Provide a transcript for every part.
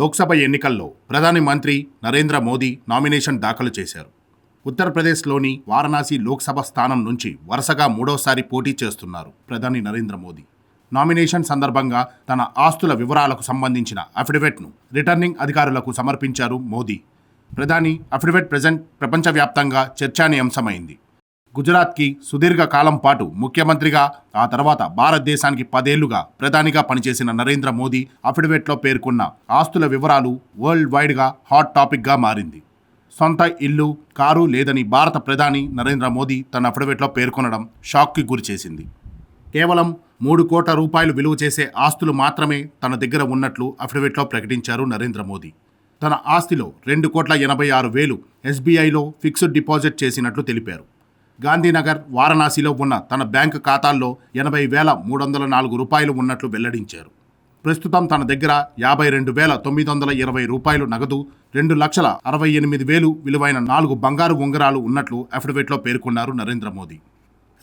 లోక్సభ ఎన్నికల్లో ప్రధాని మంత్రి నరేంద్ర మోదీ నామినేషన్ దాఖలు చేశారు. ఉత్తరప్రదేశ్లోని వారణాసి లోక్సభ స్థానం నుంచి వరుసగా మూడోసారి పోటీ చేస్తున్నారు ప్రధాని నరేంద్ర మోదీ. నామినేషన్ సందర్భంగా తన ఆస్తుల వివరాలకు సంబంధించిన అఫిడవిట్ను రిటర్నింగ్ అధికారులకు సమర్పించారు మోదీ. ప్రధాని అఫిడవిట్ ప్రపంచవ్యాప్తంగా చర్చానీయాంశమైంది. గుజరాత్కి సుదీర్ఘ కాలం పాటు ముఖ్యమంత్రిగా, ఆ తర్వాత భారతదేశానికి 10 ఏళ్లుగా ప్రధానిగా పనిచేసిన నరేంద్ర మోదీ అఫిడవిట్లో పేర్కొన్న ఆస్తుల వివరాలు వరల్డ్ వైడ్గా హాట్ టాపిక్గా మారింది. సొంత ఇల్లు, కారు లేదని భారత ప్రధాని నరేంద్ర మోదీ తన అఫిడవిట్లో పేర్కొనడం షాక్కి గురిచేసింది. కేవలం 3 కోట్ల రూపాయలు విలువ చేసే ఆస్తులు మాత్రమే తన దగ్గర ఉన్నట్లు అఫిడవిట్లో ప్రకటించారు నరేంద్ర మోదీ. తన ఆస్తిలో 2,86,00,000 ఎస్బీఐలో ఫిక్స్డ్ డిపాజిట్ చేసినట్లు తెలిపారు. గాంధీనగర్, వారణాసిలో ఉన్న తన బ్యాంకు ఖాతాల్లో 80,304 రూపాయలు ఉన్నట్లు వెల్లడించారు. ప్రస్తుతం తన దగ్గర 52,920 రూపాయలు నగదు, 2,68,000 విలువైన 4 బంగారు ఉంగరాలు ఉన్నట్లు అఫిడవిట్లో పేర్కొన్నారు నరేంద్ర మోదీ.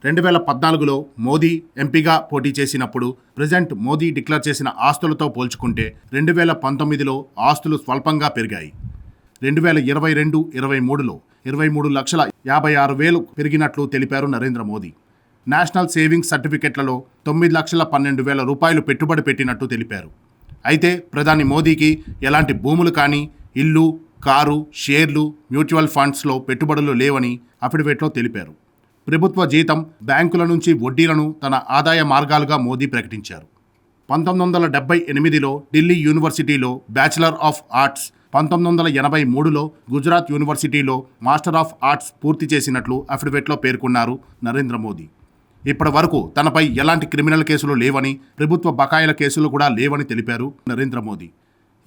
2014లో మోదీ ఎంపీగా పోటీ చేసినప్పుడు ప్రెసిడెంట్ మోదీ డిక్లేర్ చేసిన ఆస్తులతో పోల్చుకుంటే 2019లో ఆస్తులు స్వల్పంగా పెరిగాయి. 2022-23లో 23,56,000 పెరిగినట్లు తెలిపారు నరేంద్ర మోదీ. నేషనల్ సేవింగ్స్ సర్టిఫికెట్లలో 9,12,000 రూపాయలు పెట్టుబడి పెట్టినట్టు తెలిపారు. అయితే ప్రధాని మోదీకి ఎలాంటి భూములు కానీ, ఇల్లు, కారు, షేర్లు, మ్యూచువల్ ఫండ్స్లో పెట్టుబడులు లేవని అఫిడవిట్లో తెలిపారు. ప్రభుత్వ జీతం, బ్యాంకుల నుంచి వడ్డీలను తన ఆదాయ మార్గాలుగా మోదీ ప్రకటించారు. 1978లో ఢిల్లీ యూనివర్సిటీలో బ్యాచిలర్ ఆఫ్ ఆర్ట్స్, 1983లో గుజరాత్ యూనివర్సిటీలో మాస్టర్ ఆఫ్ ఆర్ట్స్ పూర్తి చేసినట్లు అఫిడవిట్లో పేర్కొన్నారు నరేంద్ర మోదీ. ఇప్పటి వరకు తనపై ఎలాంటి క్రిమినల్ కేసులు లేవని, ప్రభుత్వ బకాయిల కేసులు కూడా లేవని తెలిపారు నరేంద్ర మోదీ.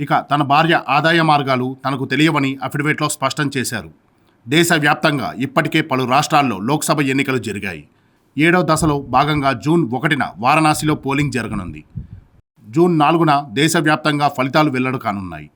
ఇక తన భార్య ఆదాయ మార్గాలు తనకు తెలియవని అఫిడవిట్లో స్పష్టం చేశారు. దేశవ్యాప్తంగా ఇప్పటికే పలు రాష్ట్రాల్లో లోక్సభ ఎన్నికలు జరిగాయి. 7వ దశలో భాగంగా జూన్ 1న వారణాసిలో పోలింగ్ జరగనుంది. జూన్ 4న దేశవ్యాప్తంగా ఫలితాలు వెల్లడి కానున్నాయి.